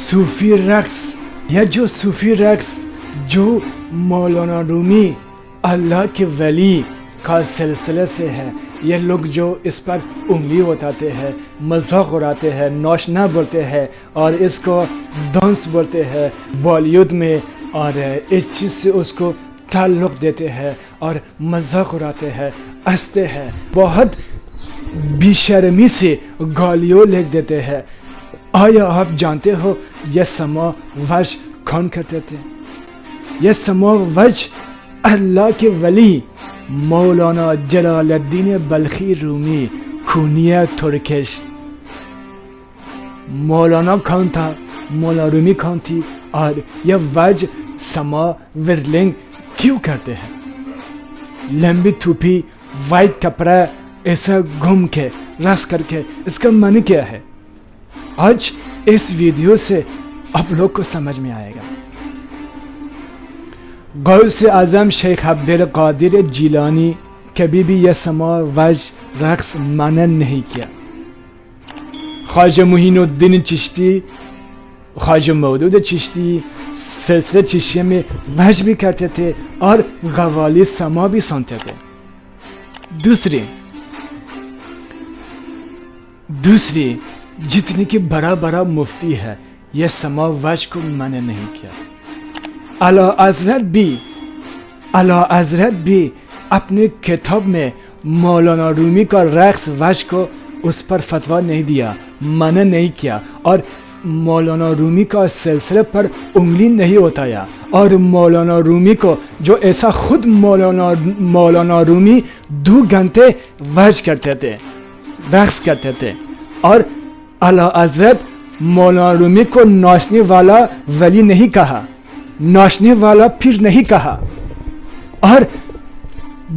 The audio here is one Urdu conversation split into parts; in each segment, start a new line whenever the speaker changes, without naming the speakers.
صوفی رقص یا جو صوفی رقص جو مولانا رومی اللہ کے ولی کا سلسلے سے ہے، یہ لوگ جو اس پر انگلی اٹھاتے ہیں، مذاق اڑاتے ہیں، نوشنا بولتے ہیں اور اس کو ڈانس بولتے ہیں بالی ووڈ میں، اور اس چیز سے اس کو تعلق دیتے ہیں اور مذاق اڑاتے ہیں، ہنستے ہیں، بہت بے شرمی سے گالیوں لکھ دیتے ہیں. آیا آپ جانتے ہو یہ سما وج کون کرتے تھے؟ یہ سما وج اللہ کے ولی مولانا جلال الدین بلخی رومی کونیا ترکش. مولانا کون تھا؟ مولانا رومی کون تھی؟ اور یہ وج سما ورلنگ کیوں کرتے ہیں؟ لمبی ٹوپی، وائٹ کپڑا، ایسا گھوم کے رس کر کے، اس کا معنی کیا ہے؟ آج اس ویڈیو سے آپ لوگ کو سمجھ میں آئے گا. غوث اعظم شیخ عبد القادر جیلانی کبھی بھی یہ سما وج رقص منع نہیں کیا. خواجہ معین الدین چشتی، خواجہ مودود چشتی سلسلہ چشتیہ میں وج بھی کرتے تھے اور قوالی سما بھی سنتے تھے. دوسری جتنی کہ بڑا بڑا مفتی ہے یہ سما وج کو منع نہیں کیا. اعلیٰ حضرت بھی اپنے کتاب میں مولانا رومی کا رقص وج کو اس پر فتویٰ نہیں دیا، منع نہیں کیا، اور مولانا رومی کا سلسلے پر انگلی نہیں اٹھایا. اور مولانا رومی کو جو ایسا خود مولانا رومی 2 گھنٹے وج کرتے تھے، رقص کرتے تھے، اور اعلیٰ حضرت مولانا رومی کو ناچنے والا ولی نہیں کہا، ناچنے والا پھر نہیں کہا. اور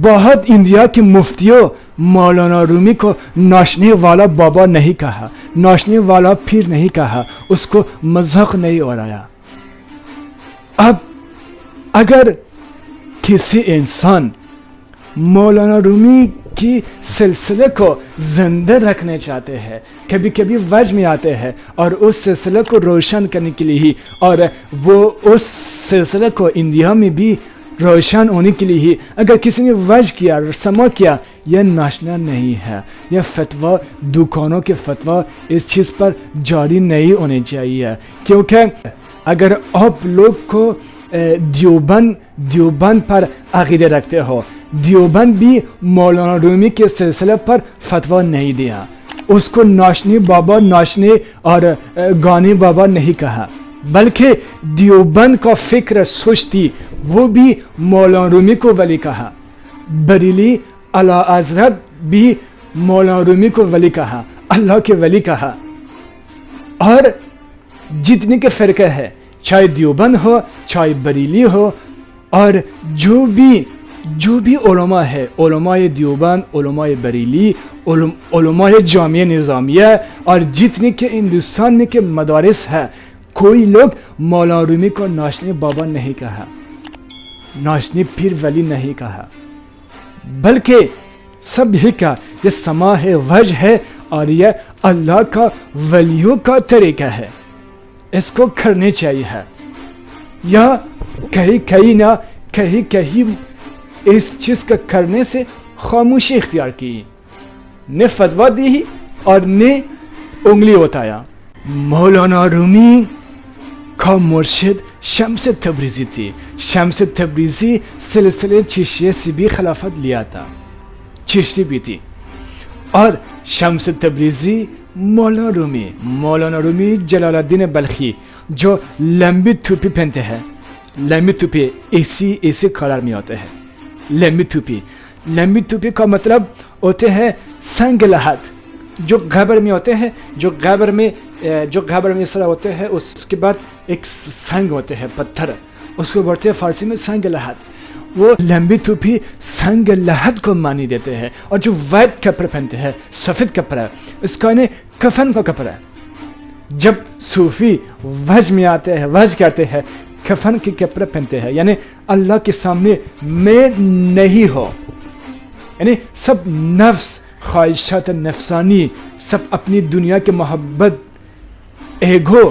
بہت انڈیا کے مفتیوں مولانا رومی کو ناچنے والا بابا نہیں کہا، ناچنے والا پھر نہیں کہا، اس کو مذاق نہیں اڑایا. اب اگر کسی انسان مولانا رومی کی سلسلے کو زندہ رکھنے چاہتے ہیں، کبھی کبھی وج میں آتے ہیں اور اس سلسلے کو روشن کرنے کے لیے ہی، اور وہ اس سلسلے کو انڈیا میں بھی روشن ہونے کے لیے ہی اگر کسی نے وج کیا، سما کیا، یہ ناچنا نہیں ہے. یہ فتویٰ، دکانوں کے فتویٰ اس چیز پر جاری نہیں ہونے چاہیے، کیونکہ اگر آپ لوگ کو دیوبند پر عقیدہ رکھتے ہو، دیوبند بھی مولانا رومی کے سلسلے پر فتویٰ نہیں دیا، اس کو ناچنے بابا، ناچنے اور گانے بابا نہیں کہا، بلکہ دیوبند کا فکر سوچ تھی، وہ بھی مولانا رومی کو ولی کہا. بریلی اعلیٰ حضرت بھی مولانا رومی کو ولی کہا، اللہ کے ولی کہا. اور جتنے کے فرقے ہیں، چاہے دیوبند ہو، چاہے بریلی ہو، اور جو بھی علماء ہے، علماء دیوبند، علماء بریلی، علماء جامعہ نظامیہ، اور جتنے کے ہندوستان میں کے مدارس ہے، کوئی لوگ مولانا رومی کو ناچنے بابا نہیں کہا، ناچنے پیر ولی نہیں کہا، بلکہ سب یہ کہا یہ سما ہے، وج ہے، اور یہ اللہ کا ولیوں کا طریقہ ہے، اس کو کرنے چاہیے. یا کہیں اس چیز کا کرنے سے خاموشی اختیار کی، نے فتویٰ دی اور نے انگلی اٹھایا. مولانا رومی کا مرشد شمس تبریزی تھی. شمس تبریزی سلسلے چشتیہ سے بھی خلافت لیا تھا، چشتی بھی تھی. اور شمس تبریزی مولانا رومی جلال الدین بلخی جو لمبی ٹوپی پہنتے ہیں، لمبی ٹوپی اسی کلر میں ہوتے ہیں. لمبی ٹوپی کا مطلب ہوتے ہیں سنگ لحد، جو غبر میں ہوتے ہیں، جو غبر میں اس طرح ہوتے ہیں، اس کے بعد ایک سنگ ہوتے ہیں، پتھر، اس کو بولتے ہیں فارسی میں سنگ لحد. وہ لمبی ٹوپی سنگ لحد کو معنی دیتے ہیں. اور جو وائٹ کپڑے پہنتے ہیں، سفید کپڑا، اس کا انہیں کفن کا کپڑا ہے. جب صوفی وج میں آتے ہیں، وج کرتے ہیں، کفن کے کپڑے پہنتے ہیں، یعنی اللہ کے سامنے میں نہیں ہو، یعنی سب نفس، خواہشات نفسانی، سب اپنی دنیا کے محبت، ایگو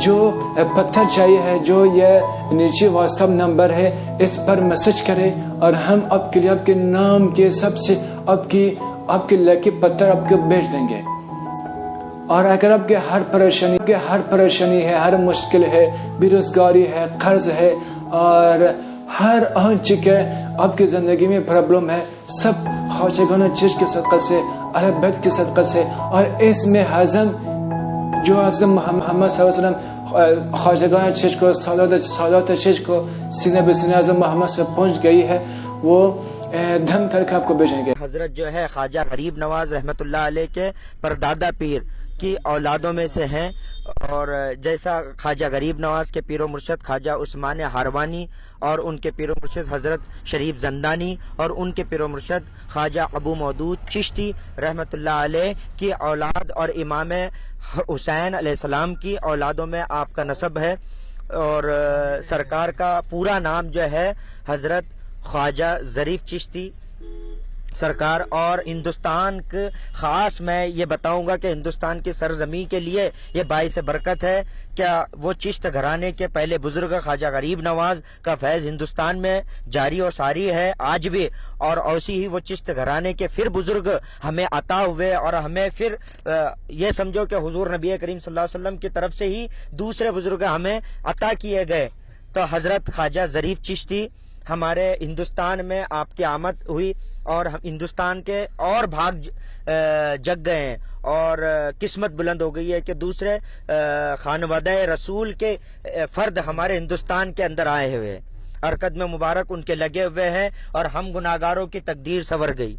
جو پتھر چاہیے ہے، جو یہ نیچے واٹس ایپ نمبر ہے، اس پر میسج کرے اور ہم آپ کے لیے آپ کے نام کے سب سے آپ کے لکی پتھر آپ کو بھیج دیں گے۔ اور اگر آپ کے ہر پریشانی ہے، ہر مشکل ہے، بے روزگاری ہے، قرض ہے اور ہر آنچ کے آپ کی زندگی میں پرابلم ہے، سب خواجگانہ چیز کے صدقہ سے، اہل بیت کے صدقہ سے، اور اس میں ہضم جو حضرت محمد صلی اللہ علیہ وسلم خواجگانہ چیز کو، سعادت چیز کو سینے بہ سینے حضرت محمد سے پہنچ گئی ہے، وہ دھم کر کے آپ کو بھیجیں گے۔
حضرت جو ہے خواجہ غریب نواز رحمۃ اللہ علیہ کے پردادا پیر کی اولادوں میں سے ہیں، اور جیسا خواجہ غریب نواز کے پیر و مرشد خواجہ عثمان ہاروانی اور ان کے پیر و مرشد حضرت شریف زندانی اور ان کے پیر و مرشد خواجہ ابو مودود چشتی رحمۃ اللہ علیہ کی اولاد اور امام حسین علیہ السلام کی اولادوں میں آپ کا نسب ہے، اور سرکار کا پورا نام جو ہے حضرت خواجہ ظریف چشتی سرکار۔ اور ہندوستان کے خاص میں یہ بتاؤں گا کہ ہندوستان کی سرزمین کے لیے یہ باعث برکت ہے کیا وہ چشت گھرانے کے پہلے بزرگ خواجہ غریب نواز کا فیض ہندوستان میں جاری و ساری ہے آج بھی، اور ایسی ہی وہ چشت گھرانے کے پھر بزرگ ہمیں عطا ہوئے، اور ہمیں پھر یہ سمجھو کہ حضور نبی کریم صلی اللہ علیہ وسلم کی طرف سے ہی دوسرے بزرگ ہمیں عطا کیے گئے۔ تو حضرت خواجہ ظریف چشتی ہمارے ہندوستان میں آپ کی آمد ہوئی، اور ہندوستان کے اور بھاگ جگ گئے ہیں، اور قسمت بلند ہو گئی ہے کہ دوسرے خانوادہ رسول کے فرد ہمارے ہندوستان کے اندر آئے ہوئے ہیں، اور قدم مبارک ان کے لگے ہوئے ہیں، اور ہم گناہگاروں کی تقدیر سنور گئی۔